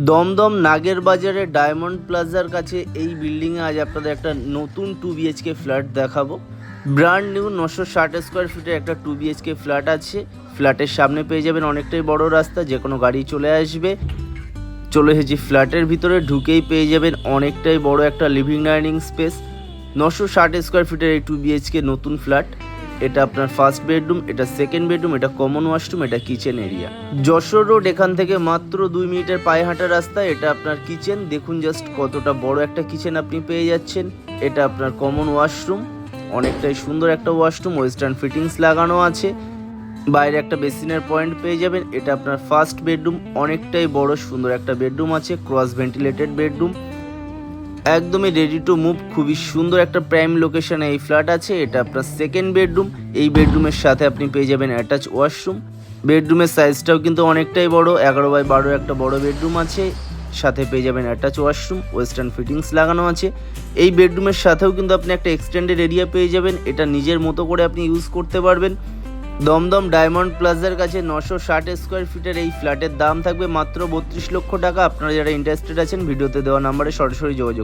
দমদম নাগের বাজারে ডায়মন্ড প্লাজার কাছে এই বিল্ডিংয়ে আজ আপনাদের একটা নতুন 2 BHK ফ্ল্যাট দেখাবো। ব্র্যান্ড নিউ 960 স্কোয়ার ফিটের একটা 2 BHK ফ্ল্যাট আছে। ফ্ল্যাটের সামনে পেয়ে যাবেন অনেকটাই বড় রাস্তা, যে কোনো গাড়ি চলে আসবে। চলে এসেছি ফ্ল্যাটের ভিতরে, ঢুকেই পেয়ে যাবেন অনেকটাই বড় একটা লিভিং ডাইনিং স্পেস। 960 স্কোয়ার ফিটের এই 2 BHK নতুন ফ্ল্যাট। এটা আপনার ফার্স্ট বেডরুম, এটা সেকেন্ড বেডরুম, এটা কমন ওয়াশরুম, এটা কিচেন এরিয়া। যশোর রোড এখান থেকে মাত্র 2 মিনিটের পায়ে হাঁটা রাস্তা। এটা আপনার কিচেন, দেখুন জাস্ট কতটা বড় একটা কিচেন আপনি পেয়ে যাচ্ছেন। এটা আপনার কমন ওয়াশরুম, অনেকটাই সুন্দর একটা ওয়াশরুম, ওয়েস্টার্ন ফিটিংস লাগানো আছে। বাইরে একটা বেসিনের পয়েন্ট পেয়ে যাবেন। এটা আপনার ফার্স্ট বেডরুম, অনেকটাই বড় সুন্দর একটা বেডরুম আছে, ক্রস ভেন্টিলেটেড বেডরুম, একদমই রেডি টু মুভ। খুবই সুন্দর একটা প্রাইম লোকেশনে এই ফ্ল্যাট আছে। এটা আপনার সেকেন্ড বেডরুম, এই বেডরুমের সাথে আপনি পেয়ে যাবেন অ্যাটাচ ওয়াশরুম। বেডরুমের সাইজটাও কিন্তু অনেকটাই বড়, 11x12 একটা বড় বেডরুম আছে, সাথে পেয়ে যাবেন অ্যাটাচ ওয়াশরুম, ওয়েস্টার্ন ফিটিংস লাগানো আছে। এই বেডরুমের সাথেও কিন্তু আপনি একটা এক্সটেন্ডেড এরিয়া পেয়ে যাবেন, এটা নিজের মতো করে আপনি ইউজ করতে পারবেন। দমদম ডায়মন্ড প্লাজার কাছে 960 স্কোয়ার ফিটের এই ফ্ল্যাটের দাম থাকবে মাত্র 32 লক্ষ টাকা। আপনারা যারা ইন্টারেস্টেড আছেন ভিডিওতে দেওয়া নাম্বারে সরাসরি যোগাযোগ।